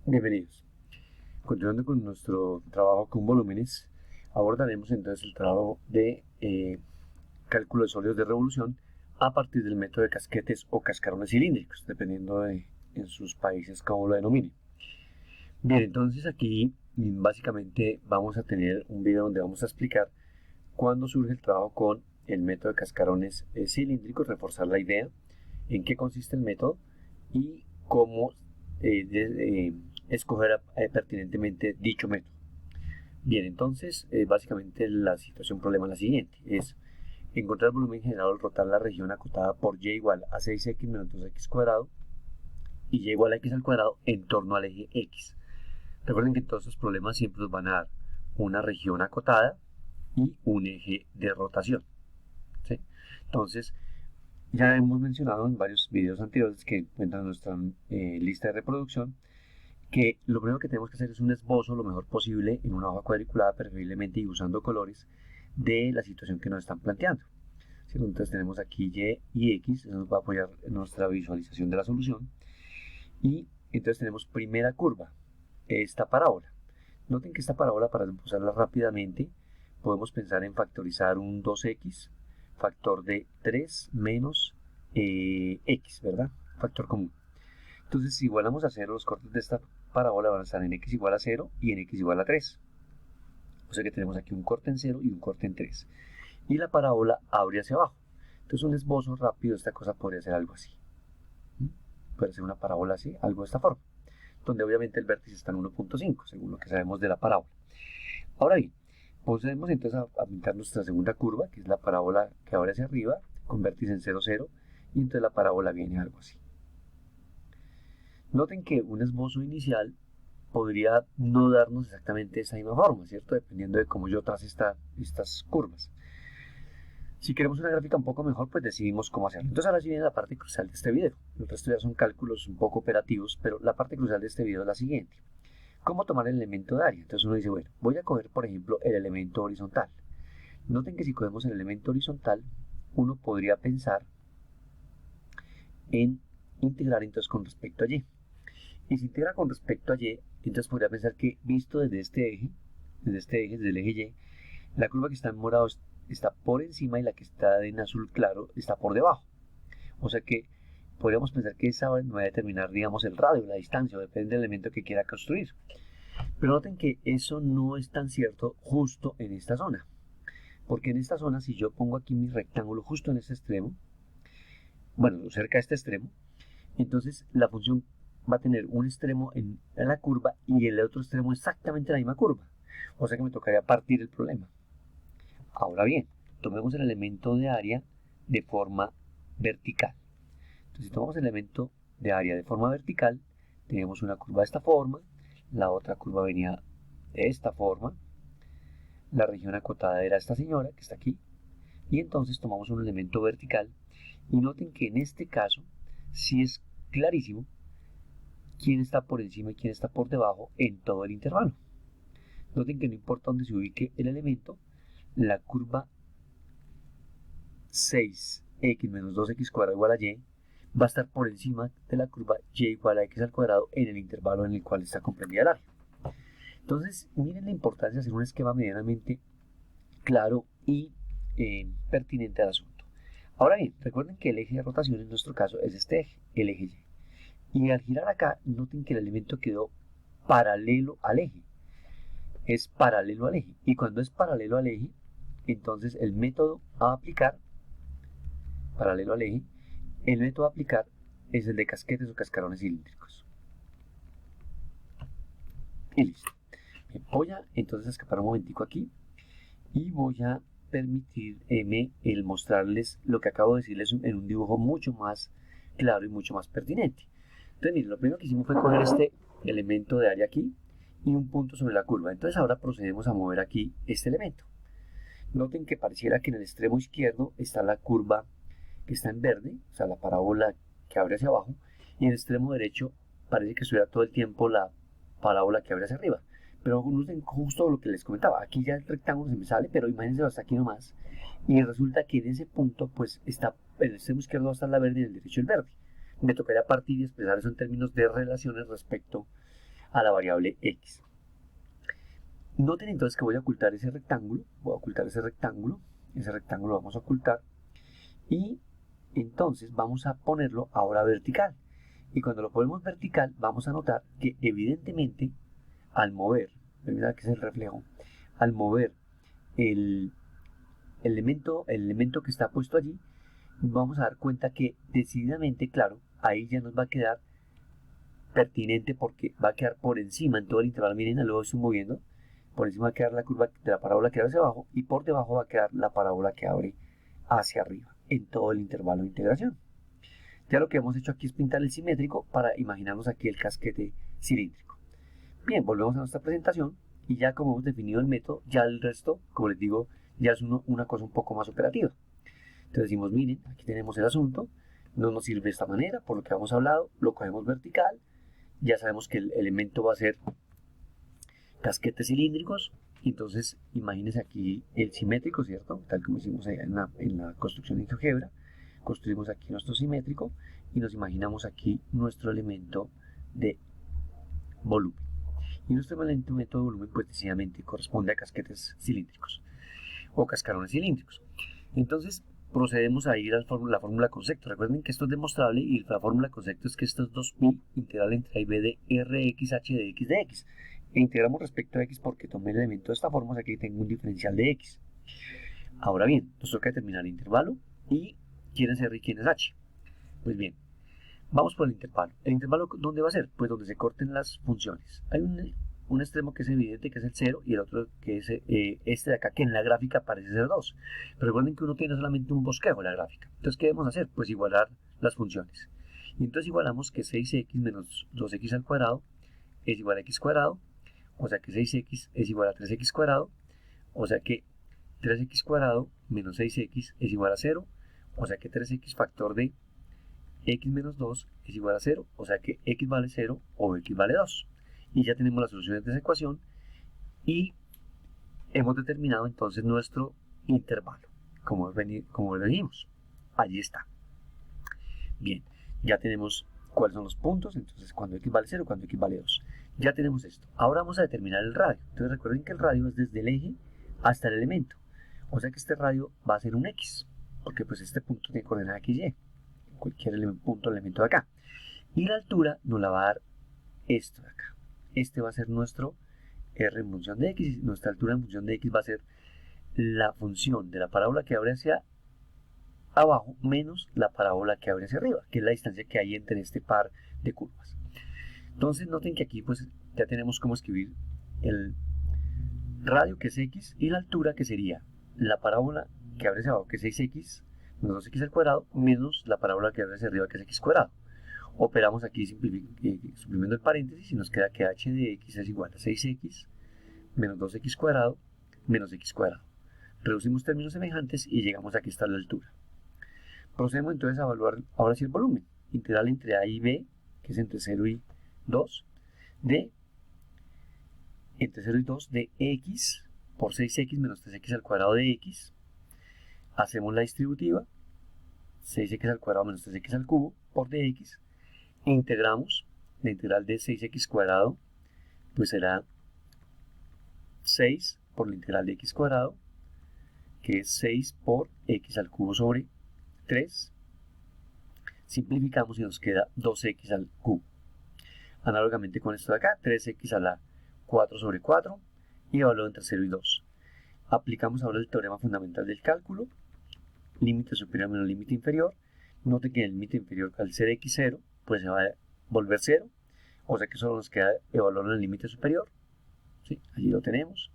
Bienvenidos. Continuando con nuestro trabajo con volúmenes, abordaremos entonces el trabajo de cálculo de sólidos de revolución a partir del método de casquetes o cascarones cilíndricos, dependiendo de en sus países cómo lo denominen. Bien, entonces aquí básicamente vamos a tener un video donde vamos a explicar cuándo surge el trabajo con el método de cascarones cilíndricos, reforzar la idea, en qué consiste el método y cómo escoger pertinentemente dicho método. Bien, entonces básicamente la situación problema es la siguiente, es encontrar el volumen generado al rotar la región acotada por y igual a 6x menos 2x cuadrado y y igual a x al cuadrado en torno al eje x. Recuerden que todos estos problemas siempre nos van a dar una región acotada y un eje de rotación, ¿sí? Entonces, ya hemos mencionado en varios videos anteriores que encuentran en nuestra lista de reproducción que lo primero que tenemos que hacer es un esbozo lo mejor posible en una hoja cuadriculada, preferiblemente y usando colores, de la situación que nos están planteando. ¿Sí? Entonces tenemos aquí y y x, eso nos va a apoyar en nuestra visualización de la solución. Y entonces tenemos primera curva, esta parábola. Noten que esta parábola, para usarla rápidamente, podemos pensar en factorizar un 2x, factor de 3 menos x, ¿verdad? Factor común. Entonces, si igualamos a 0, los cortes de esta parábola van a estar en x igual a 0 y en x igual a 3. O sea que tenemos aquí un corte en 0 y un corte en 3. Y la parábola abre hacia abajo. Entonces, un esbozo rápido de esta cosa podría ser algo así. Puede ser una parábola así, algo de esta forma. Donde obviamente el vértice está en 1.5, según lo que sabemos de la parábola. Ahora bien, procedemos entonces a pintar nuestra segunda curva, que es la parábola que abre hacia arriba, con vértice en 0, 0, y entonces la parábola viene algo así. Noten que un esbozo inicial podría no darnos exactamente esa misma forma, ¿cierto? Dependiendo de cómo yo trace estas curvas. Si queremos una gráfica un poco mejor, pues decidimos cómo hacerlo. Entonces ahora sí viene la parte crucial de este video. El resto ya son cálculos un poco operativos, pero la parte crucial de este video es la siguiente. ¿Cómo tomar el elemento de área? Entonces uno dice, bueno, voy a coger, por ejemplo, el elemento horizontal. Noten que si cogemos el elemento horizontal, uno podría pensar en integrar entonces con respecto a y. Y si integra con respecto a y, entonces podría pensar que visto desde este eje, desde el eje y, la curva que está en morado está por encima y la que está en azul claro está por debajo. O sea que podríamos pensar que esa va a determinar, digamos, el radio, la distancia, o depende del elemento que quiera construir. Pero noten que eso no es tan cierto justo en esta zona. Porque en esta zona, si yo pongo aquí mi rectángulo justo en este extremo, bueno, cerca de este extremo, entonces la función va a tener un extremo en la curva y el otro extremo exactamente la misma curva. O sea que me tocaría partir el problema. Ahora bien, tomemos el elemento de área de forma vertical. Entonces, si tomamos el elemento de área de forma vertical, tenemos una curva de esta forma, la otra curva venía de esta forma, la región acotada era esta señora que está aquí, y entonces tomamos un elemento vertical, y noten que en este caso sí es clarísimo quién está por encima y quién está por debajo en todo el intervalo. Noten que no importa dónde se ubique el elemento, la curva 6x menos 2x cuadrado igual a y va a estar por encima de la curva y igual a x al cuadrado en el intervalo en el cual está comprendida el área. Entonces, miren la importancia de hacer un esquema medianamente claro y pertinente al asunto. Ahora bien, recuerden que el eje de rotación en nuestro caso es este eje, el eje y. Y al girar acá, noten que el elemento quedó paralelo al eje. Es paralelo al eje. Y cuando es paralelo al eje, entonces el método a aplicar, paralelo al eje, el método a aplicar es el de casquetes o cascarones cilíndricos. Y listo. Bien, voy a entonces escapar un momentico aquí y voy a permitirme el mostrarles lo que acabo de decirles en un dibujo mucho más claro y mucho más pertinente. Entonces, miren, lo primero que hicimos fue coger este elemento de área aquí y un punto sobre la curva. Entonces ahora procedemos a mover aquí este elemento. Noten que pareciera que en el extremo izquierdo está la curva que está en verde, o sea, la parábola que abre hacia abajo, y en el extremo derecho parece que estuviera todo el tiempo la parábola que abre hacia arriba. Pero noten justo lo que les comentaba, aquí ya el rectángulo se me sale, pero imagínense hasta aquí nomás, y resulta que en ese punto, pues está, en el extremo izquierdo va a estar la verde y en el derecho el verde. Me tocaría partir y expresar eso en términos de relaciones respecto a la variable x. Noten entonces que voy a ocultar ese rectángulo, ese rectángulo lo vamos a ocultar, y entonces vamos a ponerlo ahora vertical. Y cuando lo ponemos vertical, vamos a notar que evidentemente al mover, mira que es el reflejo, al mover el elemento que está puesto allí, vamos a dar cuenta que decididamente, claro, ahí ya nos va a quedar pertinente porque va a quedar por encima en todo el intervalo. Miren, luego estoy moviendo, por encima va a quedar la curva de la parábola que abre hacia abajo y por debajo va a quedar la parábola que abre hacia arriba en todo el intervalo de integración. Ya lo que hemos hecho aquí es pintar el simétrico para imaginarnos aquí el casquete cilíndrico. Bien, volvemos a nuestra presentación y ya como hemos definido el método, ya el resto, como les digo, ya es una cosa un poco más operativa. Entonces decimos, miren, aquí tenemos el asunto, no nos sirve de esta manera, por lo que hemos hablado, lo cogemos vertical, ya sabemos que el elemento va a ser casquetes cilíndricos, y entonces imagínense aquí el simétrico, ¿cierto? Tal como hicimos allá en la construcción de GeoGebra, construimos aquí nuestro simétrico y nos imaginamos aquí nuestro elemento de volumen. Y nuestro elemento de volumen, pues sencillamente corresponde a casquetes cilíndricos o cascarones cilíndricos. Entonces procedemos a ir a la fórmula concepto. Recuerden que esto es demostrable y la fórmula concepto es que esto es 2pi integral entre a y b de rxh de x de x. E integramos respecto a x porque tomé el elemento de esta forma, o sea que tengo un diferencial de x. Ahora bien, nos toca determinar el intervalo y quién es r y quién es h. Pues bien, vamos por el intervalo. ¿El intervalo dónde va a ser? Pues donde se corten las funciones. Hay un extremo que es evidente, que es el 0, y el otro que es este de acá, que en la gráfica parece ser 2. Pero recuerden que uno tiene solamente un bosquejo en la gráfica. Entonces, ¿qué debemos hacer? Pues igualar las funciones. Y entonces igualamos que 6x menos 2x al cuadrado es igual a x cuadrado, o sea que 6x es igual a 3x cuadrado, o sea que 3x cuadrado menos 6x es igual a 0, o sea que 3x factor de x menos 2 es igual a 0, o sea que x vale 0 o x vale 2. Y ya tenemos las soluciones de esa ecuación y hemos determinado entonces nuestro intervalo, como lo dijimos. Allí está. Bien, ya tenemos cuáles son los puntos, entonces cuando x vale 0, cuando x vale 2. Ya tenemos esto. Ahora vamos a determinar el radio. Entonces recuerden que el radio es desde el eje hasta el elemento. O sea que este radio va a ser un x, porque pues este punto tiene coordenada x, y. Cualquier elemento de acá. Y la altura nos la va a dar esto de acá. Este va a ser nuestro r en función de x, y nuestra altura en función de x va a ser la función de la parábola que abre hacia abajo menos la parábola que abre hacia arriba, que es la distancia que hay entre este par de curvas. Entonces noten que aquí pues ya tenemos cómo escribir el radio, que es x, y la altura, que sería la parábola que abre hacia abajo, que es 6x menos 2x al cuadrado, menos la parábola que abre hacia arriba, que es x cuadrado. Operamos aquí suprimiendo el paréntesis y nos queda que h de x es igual a 6x menos 2x cuadrado menos x cuadrado. Reducimos términos semejantes y llegamos a que está la altura. Procedemos entonces a evaluar ahora sí el volumen. Integral entre a y b, que es entre 0 y 2, entre 0 y 2 de x por 6x menos 3x al cuadrado de x. Hacemos la distributiva, 6x al cuadrado menos 3x al cubo por dx. Integramos, la integral de 6x cuadrado pues será 6 por la integral de x cuadrado, que es 6 por x al cubo sobre 3. Simplificamos y nos queda 2x al cubo. Análogamente con esto de acá, 3x a la 4 sobre 4 y evalúo entre 0 y 2. Aplicamos ahora el teorema fundamental del cálculo, límite superior menos límite inferior. Noten que el límite inferior, al ser x0, pues se va a volver 0, o sea que solo nos queda evaluar el límite superior. ¿Sí? Allí lo tenemos.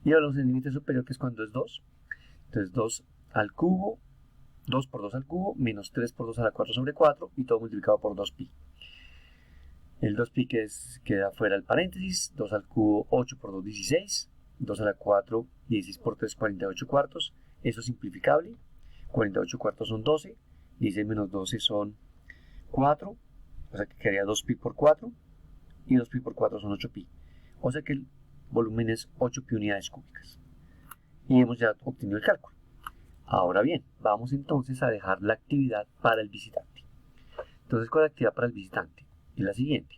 Y evaluamos el límite superior, que es cuando es 2. Entonces 2 al cubo, 2 por 2 al cubo, menos 3 por 2 a la 4 sobre 4, y todo multiplicado por 2pi. El 2pi queda fuera del paréntesis, 2 al cubo, 8 por 2, 16, 2 a la 4, 16 por 3, 48 cuartos. Eso es simplificable. 48 cuartos son 12, 16 menos 12 son 4, o sea que quedaría 2pi por 4, y 2pi por 4 son 8pi. O sea que el volumen es 8pi unidades cúbicas. Y hemos ya obtenido el cálculo. Ahora bien, vamos entonces a dejar la actividad para el visitante. Entonces, ¿cuál es la actividad para el visitante? Es la siguiente.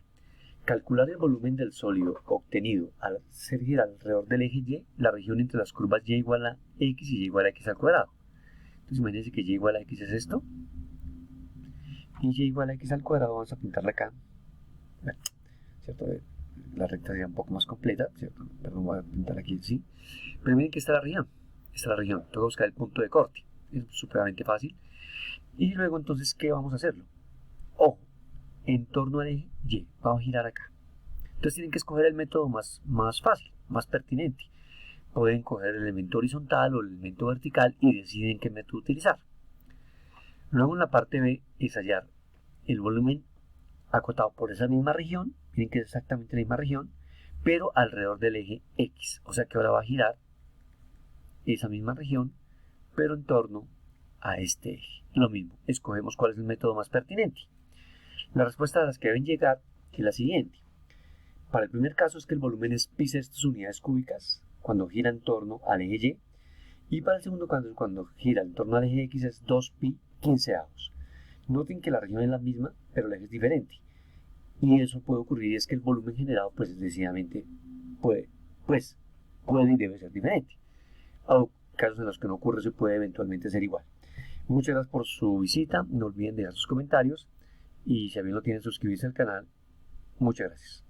calcular el volumen del sólido obtenido al hacer girar alrededor del eje Y la región entre las curvas Y igual a X y Y igual a X al cuadrado. Entonces imagínense que Y igual a X es esto. Y Y igual a X al cuadrado vamos a pintarla acá. Bueno, ¿cierto? La recta sería un poco más completa, ¿cierto? Perdón, voy a pintar aquí así. Pero miren que esta es la región. Esta es la región. Tengo que buscar el punto de corte. Es supremamente fácil. Y luego entonces, ¿qué vamos a hacerlo? Ojo, en torno al eje Y, vamos a girar acá. Entonces tienen que escoger el método más fácil, más pertinente. Pueden coger el elemento horizontal o el elemento vertical y deciden qué método utilizar. Luego en la parte B es hallar el volumen acotado por esa misma región. Miren que es exactamente la misma región, pero alrededor del eje X. O sea que ahora va a girar esa misma región, pero en torno a este eje. Lo mismo, escogemos cuál es el método más pertinente. La respuesta a las que deben llegar es la siguiente. Para el primer caso es que el volumen es pi sextas unidades cúbicas cuando gira en torno al eje Y. Y para el segundo caso, cuando gira en torno al eje X, es 2pi quinceavos. Noten que la región es la misma, pero el eje es diferente. Y eso puede ocurrir, y es que el volumen generado, pues decididamente puede y debe ser diferente. Hay casos en los que no ocurre, eso puede eventualmente ser igual. Muchas gracias por su visita, no olviden dejar sus comentarios y si aún no tienen suscribirse al canal, muchas gracias.